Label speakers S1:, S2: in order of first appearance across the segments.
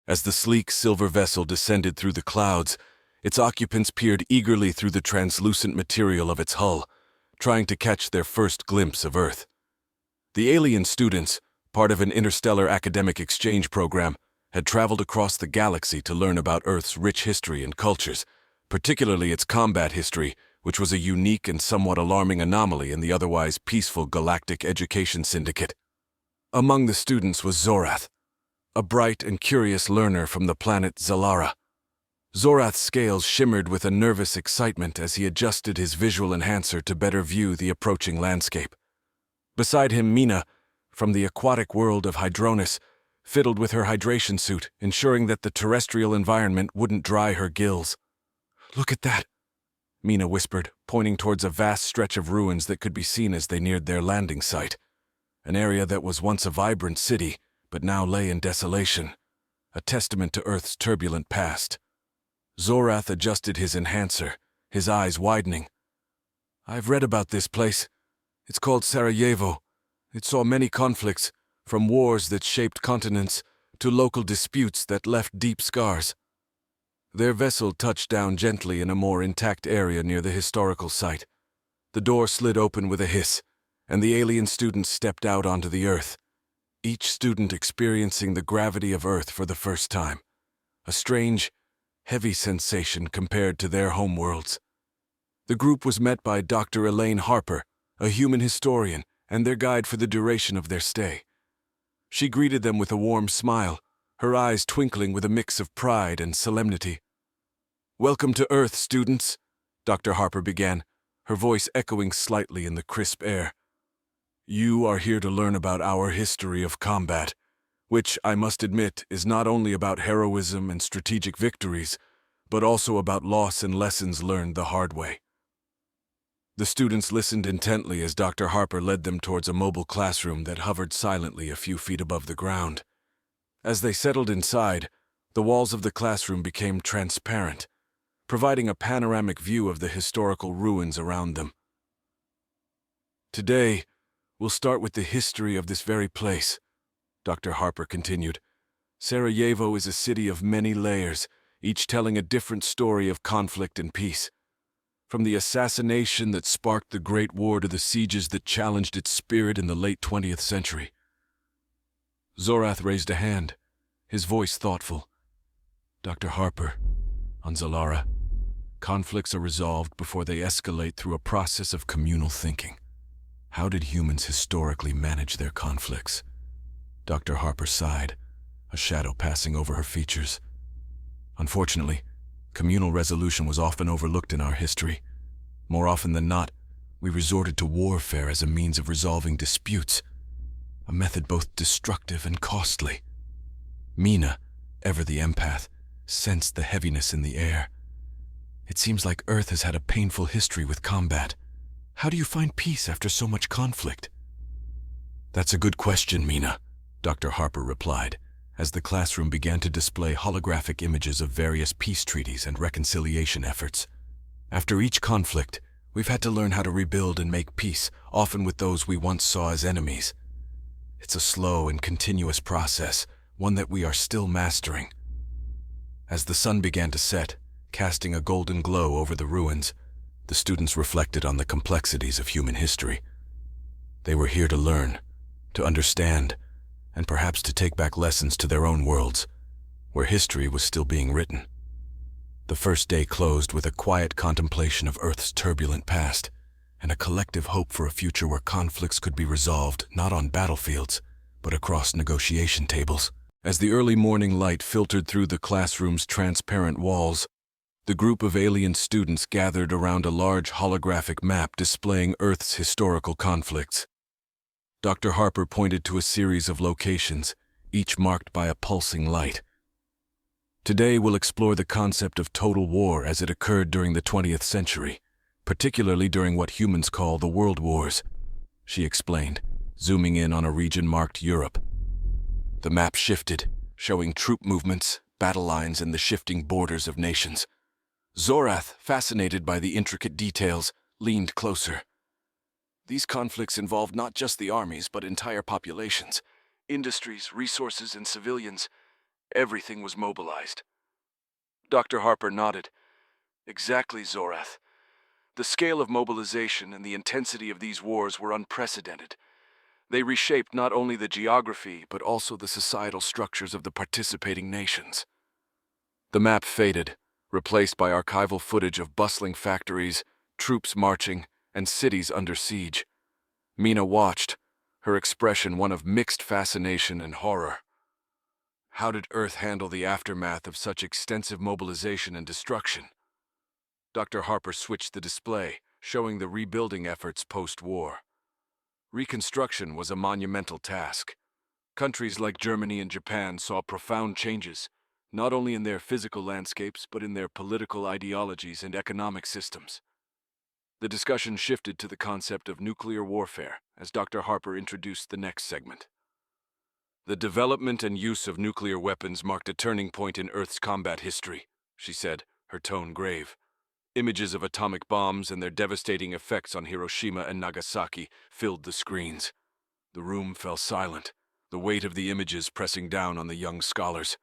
S1: As the sleek silver vessel descended through the clouds, its occupants peered eagerly through the translucent material of its hull, trying to catch their first glimpse of Earth. The alien students, part of an interstellar academic exchange program, had traveled across the galaxy to learn about Earth's rich history and cultures, particularly its combat history, which was a unique and somewhat alarming anomaly in the otherwise peaceful galactic education syndicate. Among the students was Zorath, a bright and curious learner from the planet Zalara. Zorath's scales shimmered with a nervous excitement as he adjusted his visual enhancer to better view the approaching landscape. Beside him, Mina, from the aquatic world of Hydronus, fiddled with her hydration suit, ensuring that the terrestrial environment wouldn't dry her gills. "Look at that," Mina whispered, pointing towards a vast stretch of ruins that could be seen as they neared their landing site. An area that was once a vibrant city, but now lay in desolation, a testament to Earth's turbulent past. Zorath adjusted his enhancer, his eyes widening. "I've read about this place. It's called Sarajevo. It saw many conflicts, from wars that shaped continents to local disputes that left deep scars." Their vessel touched down gently in a more intact area near the historical site. The door slid open with a hiss, and the alien students stepped out onto the Earth, each student experiencing the gravity of Earth for the first time, a strange, heavy sensation compared to their homeworlds. The group was met by Dr. Elaine Harper, a human historian, and their guide for the duration of their stay. She greeted them with a warm smile, her eyes twinkling with a mix of pride and solemnity. "Welcome to Earth, students," Dr. Harper began, her voice echoing slightly in the crisp air. "You are here to learn about our history of combat, which, I must admit, is not only about heroism and strategic victories, but also about loss and lessons learned the hard way." The students listened intently as Dr. Harper led them towards a mobile classroom that hovered silently a few feet above the ground. As they settled inside, the walls of the classroom became transparent, providing a panoramic view of the historical ruins around them. "Today, we'll start with the history of this very place," Dr. Harper continued. "Sarajevo is a city of many layers, each telling a different story of conflict and peace. From the assassination that sparked the Great War to the sieges that challenged its spirit in the late 20th century. Zorath raised a hand, his voice thoughtful. "Dr. Harper, on Zalara, conflicts are resolved before they escalate through a process of communal thinking. How did humans historically manage their conflicts?" Dr. Harper sighed, a shadow passing over her features. "Unfortunately, communal resolution was often overlooked in our history. More often than not, we resorted to warfare as a means of resolving disputes, a method both destructive and costly." Mina, ever the empath, sensed the heaviness in the air. "It seems like Earth has had a painful history with combat. How do you find peace after so much conflict?" "That's a good question, Mina," Dr. Harper replied, as the classroom began to display holographic images of various peace treaties and reconciliation efforts. "After each conflict, we've had to learn how to rebuild and make peace, often with those we once saw as enemies. It's a slow and continuous process, one that we are still mastering." As the sun began to set, casting a golden glow over the ruins, the students reflected on the complexities of human history. They were here to learn, to understand, and perhaps to take back lessons to their own worlds, where history was still being written. The first day closed with a quiet contemplation of Earth's turbulent past, and a collective hope for a future where conflicts could be resolved not on battlefields, but across negotiation tables. As the early morning light filtered through the classroom's transparent walls, the group of alien students gathered around a large holographic map displaying Earth's historical conflicts. Dr. Harper pointed to a series of locations, each marked by a pulsing light. "Today we'll explore the concept of total war as it occurred during the 20th century, particularly during what humans call the World Wars," she explained, zooming in on a region marked Europe. The map shifted, showing troop movements, battle lines, and the shifting borders of nations. Zorath, fascinated by the intricate details, leaned closer. "These conflicts involved not just the armies, but entire populations, industries, resources, and civilians. Everything was mobilized. Dr. Harper nodded. Exactly, Zorath. The scale of mobilization and the intensity of these wars were unprecedented. They reshaped not only the geography, but also the societal structures of the participating nations. The map faded, replaced by archival footage of bustling factories, troops marching, and cities under siege. Mina watched, her expression one of mixed fascination and horror. How did Earth handle the aftermath of such extensive mobilization and destruction? Dr. Harper switched the display, showing the rebuilding efforts post-war. Reconstruction was a monumental task. Countries like Germany and Japan saw profound changes, not only in their physical landscapes but in their political ideologies and economic systems. The discussion shifted to the concept of nuclear warfare as Dr. Harper introduced the next segment. The development and use of nuclear weapons marked a turning point in Earth's combat history, she said, her tone grave. Images of atomic bombs and their devastating effects on Hiroshima and Nagasaki filled the screens. The room fell silent, the weight of the images pressing down on the young scholars.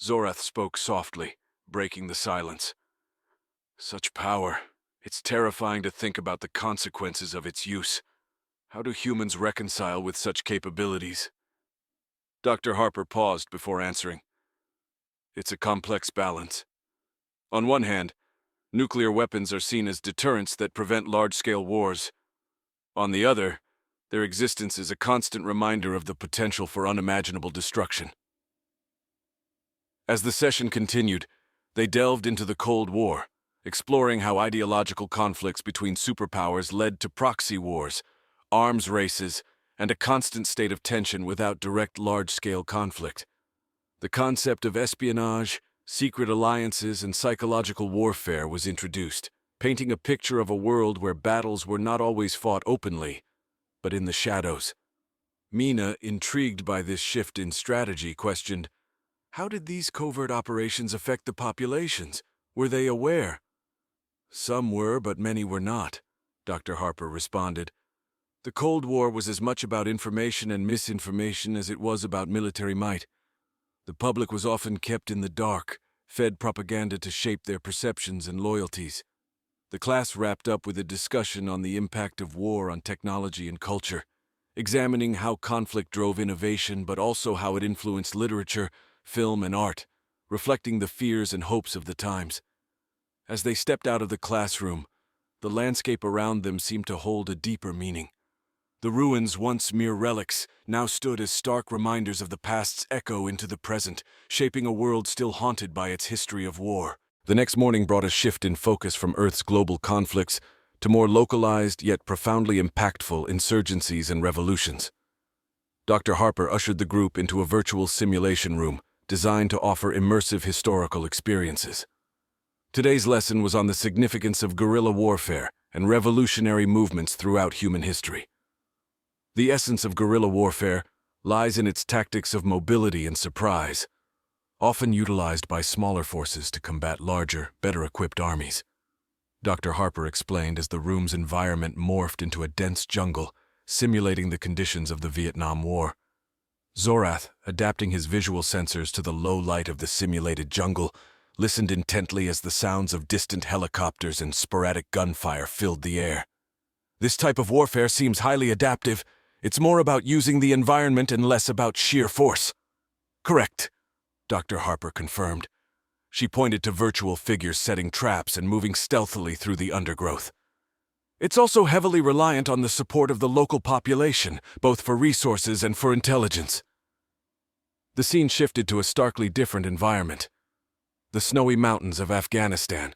S1: Zorath spoke softly, breaking the silence. Such power. It's terrifying to think about the consequences of its use. How do humans reconcile with such capabilities? Dr. Harper paused before answering. It's a complex balance. On one hand, nuclear weapons are seen as deterrents that prevent large-scale wars. On the other, their existence is a constant reminder of the potential for unimaginable destruction. As the session continued, they delved into the Cold War, exploring how ideological conflicts between superpowers led to proxy wars, arms races, and a constant state of tension without direct large-scale conflict. The concept of espionage, secret alliances, and psychological warfare was introduced, painting a picture of a world where battles were not always fought openly, but in the shadows. Mina, intrigued by this shift in strategy, questioned, how did these covert operations affect the populations? Were they aware? Some were, but many were not, Dr. Harper responded. The Cold War was as much about information and misinformation as it was about military might. The public was often kept in the dark, fed propaganda to shape their perceptions and loyalties. The class wrapped up with a discussion on the impact of war on technology and culture, examining how conflict drove innovation but also how it influenced literature, film, and art, reflecting the fears and hopes of the times. As they stepped out of the classroom, the landscape around them seemed to hold a deeper meaning. The ruins, once mere relics, now stood as stark reminders of the past's echo into the present, shaping a world still haunted by its history of war. The next morning brought a shift in focus from Earth's global conflicts to more localized yet profoundly impactful insurgencies and revolutions. Dr. Harper ushered the group into a virtual simulation room designed to offer immersive historical experiences. Today's lesson was on the significance of guerrilla warfare and revolutionary movements throughout human history. The essence of guerrilla warfare lies in its tactics of mobility and surprise, often utilized by smaller forces to combat larger, better-equipped armies. Dr. Harper explained as the room's environment morphed into a dense jungle, simulating the conditions of the Vietnam War. Zorath, adapting his visual sensors to the low light of the simulated jungle, listened intently as the sounds of distant helicopters and sporadic gunfire filled the air. This type of warfare seems highly adaptive. It's more about using the environment and less about sheer force. Correct, Dr. Harper confirmed. She pointed to virtual figures setting traps and moving stealthily through the undergrowth. It's also heavily reliant on the support of the local population, both for resources and for intelligence. The scene shifted to a starkly different environment. The snowy mountains of Afghanistan.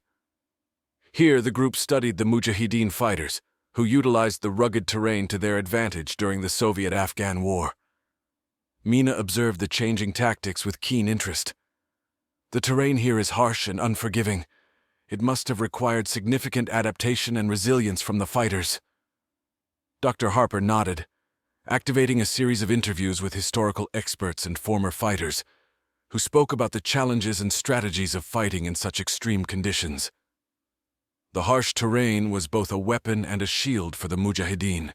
S1: Here, the group studied the Mujahideen fighters, who utilized the rugged terrain to their advantage during the Soviet-Afghan War. Mina observed the changing tactics with keen interest. The terrain here is harsh and unforgiving. It must have required significant adaptation and resilience from the fighters. Dr. Harper nodded, activating a series of interviews with historical experts and former fighters, who spoke about the challenges and strategies of fighting in such extreme conditions. The harsh terrain was both a weapon and a shield for the Mujahideen.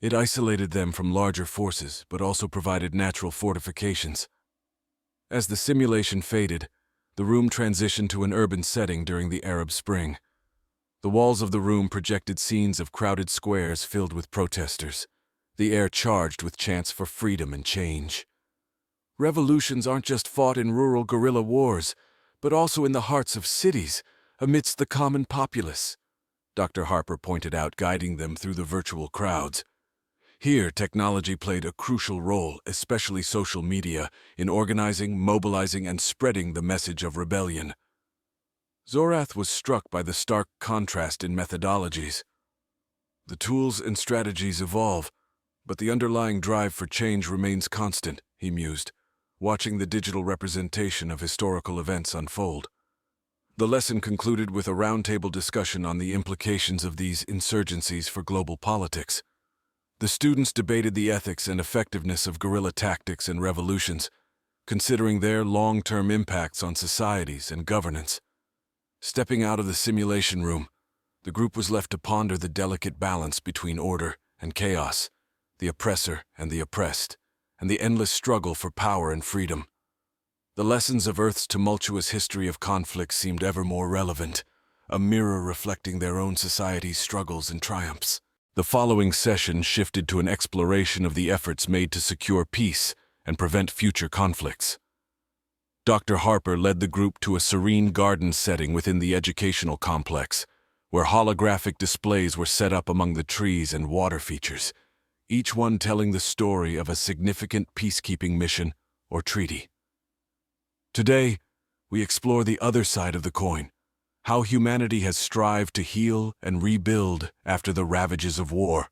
S1: It isolated them from larger forces, but also provided natural fortifications. As the simulation faded, the room transitioned to an urban setting during the Arab Spring. The walls of the room projected scenes of crowded squares filled with protesters, the air charged with chants for freedom and change. Revolutions aren't just fought in rural guerrilla wars, but also in the hearts of cities, amidst the common populace, Dr. Harper pointed out, guiding them through the virtual crowds. Here, technology played a crucial role, especially social media, in organizing, mobilizing, and spreading the message of rebellion. Zorath was struck by the stark contrast in methodologies. The tools and strategies evolve, but the underlying drive for change remains constant, he mused, watching the digital representation of historical events unfold. The lesson concluded with a roundtable discussion on the implications of these insurgencies for global politics. The students debated the ethics and effectiveness of guerrilla tactics and revolutions, considering their long-term impacts on societies and governance. Stepping out of the simulation room, the group was left to ponder the delicate balance between order and chaos, the oppressor and the oppressed, and the endless struggle for power and freedom. The lessons of Earth's tumultuous history of conflict seemed ever more relevant, a mirror reflecting their own society's struggles and triumphs. The following session shifted to an exploration of the efforts made to secure peace and prevent future conflicts. Dr. Harper led the group to a serene garden setting within the educational complex, where holographic displays were set up among the trees and water features, each one telling the story of a significant peacekeeping mission or treaty. Today, we explore the other side of the coin, how humanity has strived to heal and rebuild after the ravages of war,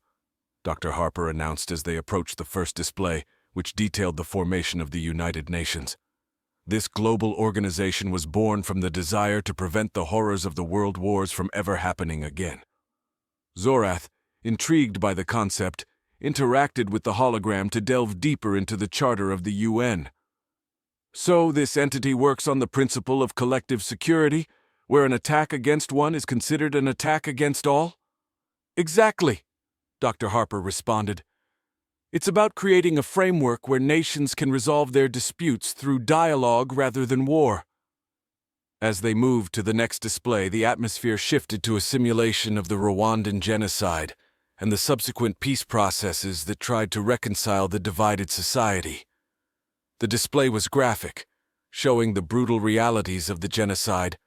S1: Dr. Harper announced as they approached the first display, which detailed the formation of the United Nations. This global organization was born from the desire to prevent the horrors of the world wars from ever happening again. Zorath, intrigued by the concept, interacted with the hologram to delve deeper into the charter of the UN. So this entity works on the principle of collective security, where an attack against one is considered an attack against all? Exactly, Dr. Harper responded. It's about creating a framework where nations can resolve their disputes through dialogue rather than war. As they moved to the next display, the atmosphere shifted to a simulation of the Rwandan genocide and the subsequent peace processes that tried to reconcile the divided society. The display was graphic, showing the brutal realities of the genocide,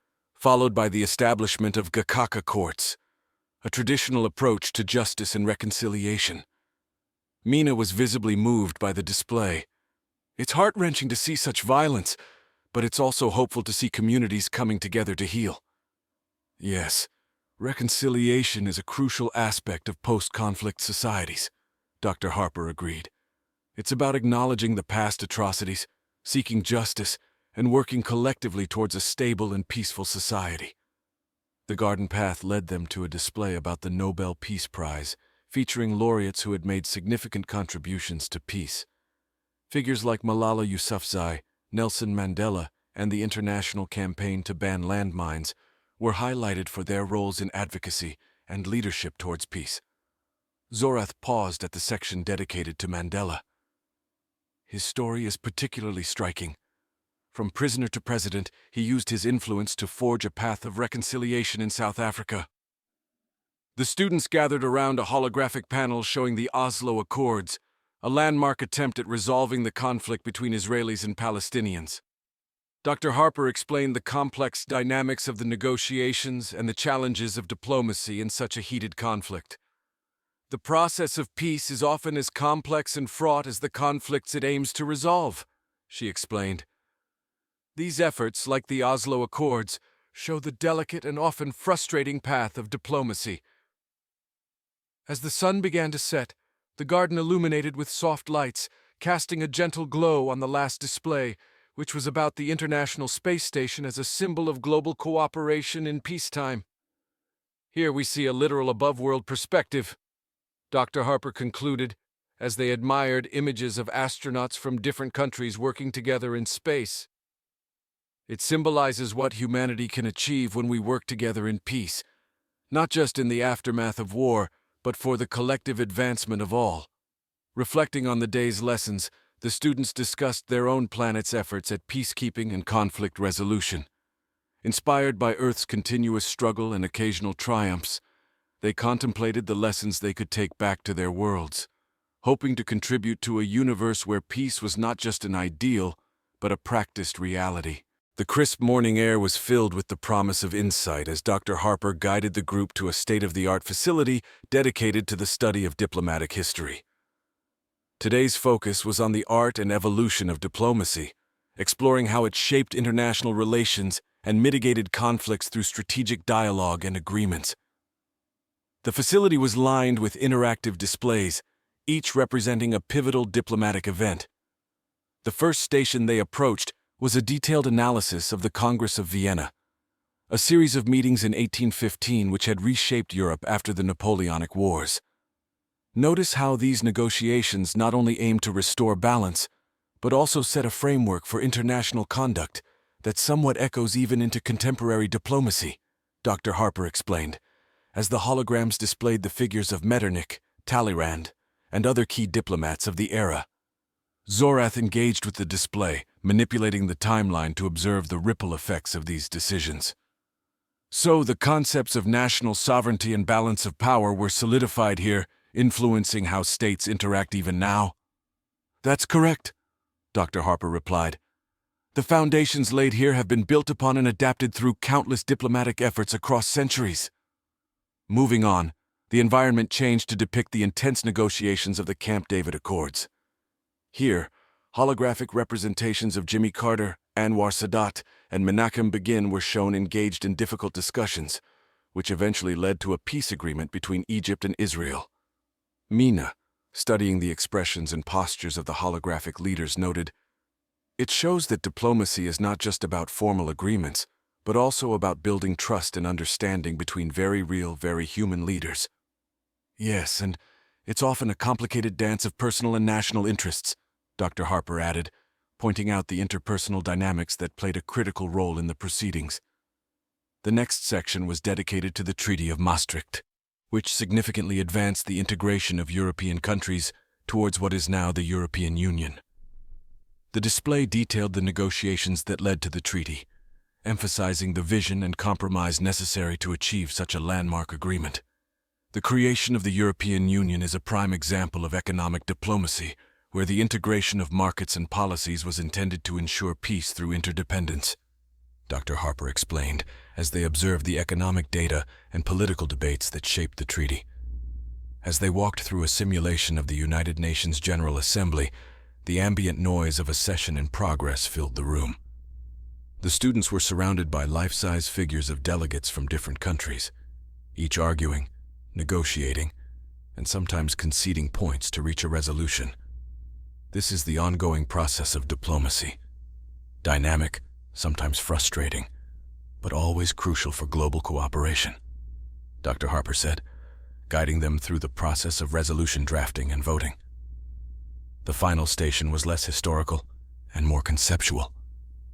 S1: followed by the establishment of Gakaka courts, a traditional approach to justice and reconciliation. Mina was visibly moved by the display. It's heart-wrenching to see such violence, but it's also hopeful to see communities coming together to heal. Yes, reconciliation is a crucial aspect of post-conflict societies, Dr. Harper agreed. It's about acknowledging the past atrocities, seeking justice, and working collectively towards a stable and peaceful society. The garden path led them to a display about the Nobel Peace Prize, featuring laureates who had made significant contributions to peace. Figures like Malala Yousafzai, Nelson Mandela, and the international campaign to ban landmines were highlighted for their roles in advocacy and leadership towards peace. Zorath paused at the section dedicated to Mandela. His story is particularly striking. From prisoner to president, he used his influence to forge a path of reconciliation in South Africa. The students gathered around a holographic panel showing the Oslo Accords, a landmark attempt at resolving the conflict between Israelis and Palestinians. Dr. Harper explained the complex dynamics of the negotiations and the challenges of diplomacy in such a heated conflict. The process of peace is often as complex and fraught as the conflicts it aims to resolve, she explained. These efforts, like the Oslo Accords, show the delicate and often frustrating path of diplomacy. As the sun began to set, the garden illuminated with soft lights, casting a gentle glow on the last display, which was about the International Space Station as a symbol of global cooperation in peacetime. Here we see a literal above-world perspective, Dr. Harper concluded, as they admired images of astronauts from different countries working together in space. It symbolizes what humanity can achieve when we work together in peace, not just in the aftermath of war, but for the collective advancement of all. Reflecting on the day's lessons, The students discussed their own planet's efforts at peacekeeping and conflict resolution. Inspired by Earth's continuous struggle and occasional triumphs, they contemplated the lessons they could take back to their worlds, hoping to contribute to a universe where peace was not just an ideal, but a practiced reality. The crisp morning air was filled with the promise of insight as Dr. Harper guided the group to a state-of-the-art facility dedicated to the study of diplomatic history. Today's focus was on the art and evolution of diplomacy, exploring how it shaped international relations and mitigated conflicts through strategic dialogue and agreements. The facility was lined with interactive displays, each representing a pivotal diplomatic event. The first station they approached was a detailed analysis of the Congress of Vienna, a series of meetings in 1815 which had reshaped Europe after the Napoleonic Wars. Notice how these negotiations not only aimed to restore balance, but also set a framework for international conduct that somewhat echoes even into contemporary diplomacy, Dr. Harper explained, as the holograms displayed the figures of Metternich, Talleyrand, and other key diplomats of the era. Zorath engaged with the display, manipulating the timeline to observe the ripple effects of these decisions. So the concepts of national sovereignty and balance of power were solidified here, influencing how states interact even now? That's correct, Dr. Harper replied. The foundations laid here have been built upon and adapted through countless diplomatic efforts across centuries. Moving on, the environment changed to depict the intense negotiations of the Camp David Accords. Here, holographic representations of Jimmy Carter, Anwar Sadat, and Menachem Begin were shown engaged in difficult discussions, which eventually led to a peace agreement between Egypt and Israel. Mina, studying the expressions and postures of the holographic leaders, noted, "It shows that diplomacy is not just about formal agreements, but also about building trust and understanding between very real, very human leaders." Yes, and it's often a complicated dance of personal and national interests, Dr. Harper added, pointing out the interpersonal dynamics that played a critical role in the proceedings. The next section was dedicated to the Treaty of Maastricht, which significantly advanced the integration of European countries towards what is now the European Union. The display detailed the negotiations that led to the treaty, emphasizing the vision and compromise necessary to achieve such a landmark agreement. The creation of the European Union is a prime example of economic diplomacy, where the integration of markets and policies was intended to ensure peace through interdependence, Dr. Harper explained, as they observed the economic data and political debates that shaped the treaty. As they walked through a simulation of the United Nations General Assembly, the ambient noise of a session in progress filled the room. The students were surrounded by life-size figures of delegates from different countries, each arguing, negotiating, and sometimes conceding points to reach a resolution. This is the ongoing process of diplomacy. Dynamic, sometimes frustrating, but always crucial for global cooperation, Dr. Harper said, guiding them through the process of resolution drafting and voting. The final station was less historical and more conceptual,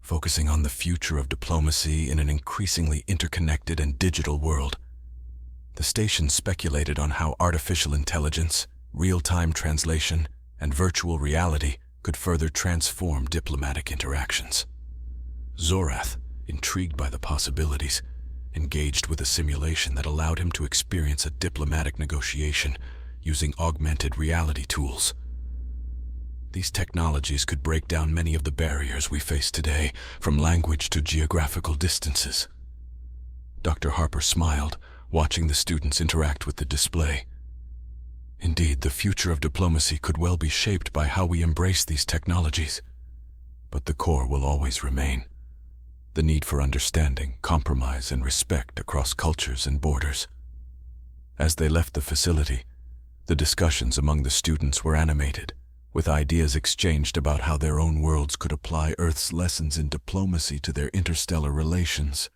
S1: focusing on the future of diplomacy in an increasingly interconnected and digital world. The station speculated on how artificial intelligence, real-time translation, and virtual reality could further transform diplomatic interactions. Zorath, intrigued by the possibilities, engaged with a simulation that allowed him to experience a diplomatic negotiation using augmented reality tools. These technologies could break down many of the barriers we face today, from language to geographical distances. Dr. Harper smiled, watching the students interact with the display. Indeed, the future of diplomacy could well be shaped by how we embrace these technologies. But the core will always remain: the need for understanding, compromise, and respect across cultures and borders. As they left the facility, the discussions among the students were animated, with ideas exchanged about how their own worlds could apply Earth's lessons in diplomacy to their interstellar relations,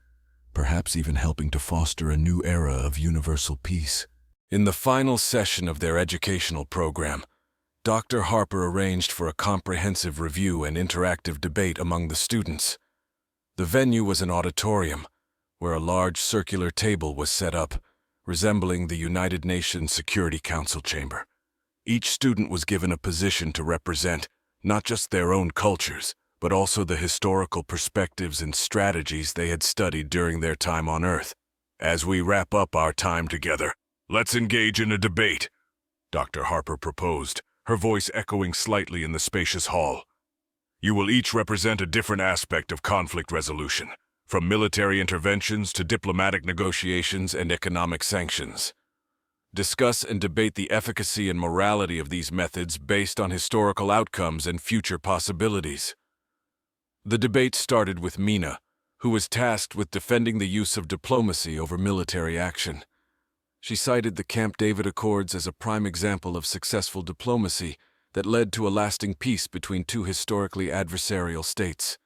S1: perhaps even helping to foster a new era of universal peace. In the final session of their educational program, Dr. Harper arranged for a comprehensive review and interactive debate among the students. The venue was an auditorium, where a large circular table was set up, resembling the United Nations Security Council chamber. Each student was given a position to represent, not just their own cultures, but also the historical perspectives and strategies they had studied during their time on Earth. As we wrap up our time together, let's engage in a debate, Dr. Harper proposed, her voice echoing slightly in the spacious hall. You will each represent a different aspect of conflict resolution, from military interventions to diplomatic negotiations and economic sanctions. Discuss and debate the efficacy and morality of these methods based on historical outcomes and future possibilities. The debate started with Mina, who was tasked with defending the use of diplomacy over military action. She cited the Camp David Accords as a prime example of successful diplomacy that led to a lasting peace between two historically adversarial states.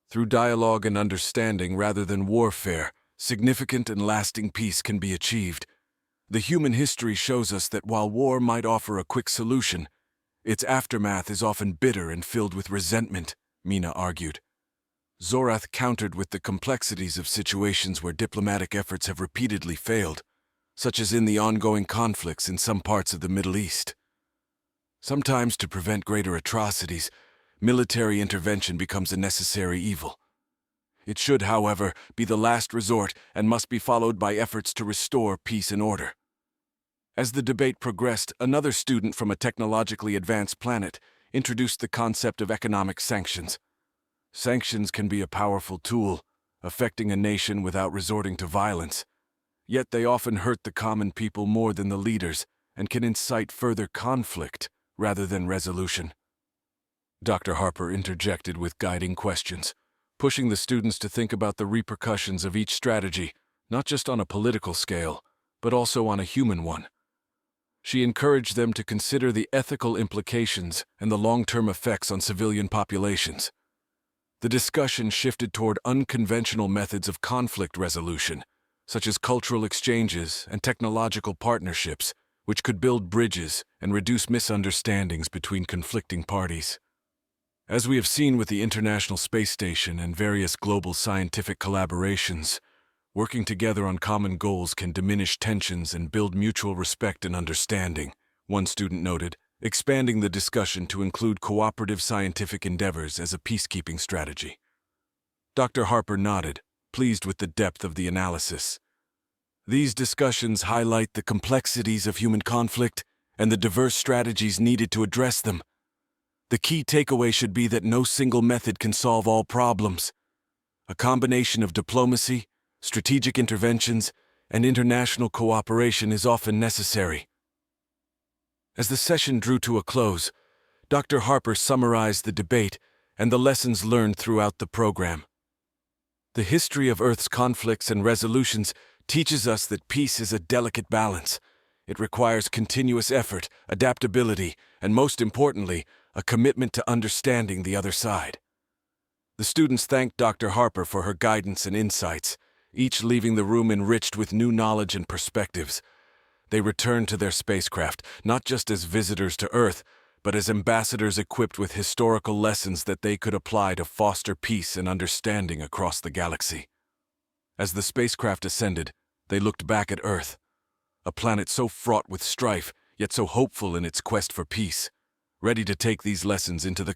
S1: Through dialogue and understanding rather than warfare, significant and lasting peace can be achieved. The human history shows us that while war might offer a quick solution, its aftermath is often bitter and filled with resentment, Mina argued. Zorath countered with the complexities of situations where diplomatic efforts have repeatedly failed, such as in the ongoing conflicts in some parts of the Middle East. Sometimes, to prevent greater atrocities, military intervention becomes a necessary evil. It should, however, be the last resort and must be followed by efforts to restore peace and order. As the debate progressed, another student from a technologically advanced planet introduced the concept of economic sanctions. Sanctions can be a powerful tool, affecting a nation without resorting to violence. Yet they often hurt the common people more than the leaders and can incite further conflict rather than resolution. Dr. Harper interjected with guiding questions, pushing the students to think about the repercussions of each strategy, not just on a political scale, but also on a human one. She encouraged them to consider the ethical implications and the long-term effects on civilian populations. The discussion shifted toward unconventional methods of conflict resolution, such as cultural exchanges and technological partnerships, which could build bridges and reduce misunderstandings between conflicting parties. As we have seen with the International Space Station and various global scientific collaborations, working together on common goals can diminish tensions and build mutual respect and understanding, one student noted, expanding the discussion to include cooperative scientific endeavors as a peacekeeping strategy. Dr. Harper nodded, pleased with the depth of the analysis. These discussions highlight the complexities of human conflict and the diverse strategies needed to address them. The key takeaway should be that no single method can solve all problems. A combination of diplomacy, strategic interventions, and international cooperation is often necessary. As the session drew to a close, Dr. Harper summarized the debate and the lessons learned throughout the program. The history of Earth's conflicts and resolutions teaches us that peace is a delicate balance. It requires continuous effort, adaptability, and most importantly, a commitment to understanding the other side. The students thanked Dr. Harper for her guidance and insights, each leaving the room enriched with new knowledge and perspectives. They returned to their spacecraft, not just as visitors to Earth, but as ambassadors equipped with historical lessons that they could apply to foster peace and understanding across the galaxy. As the spacecraft ascended, they looked back at Earth, a planet so fraught with strife, yet so hopeful in its quest for peace, ready to take these lessons into the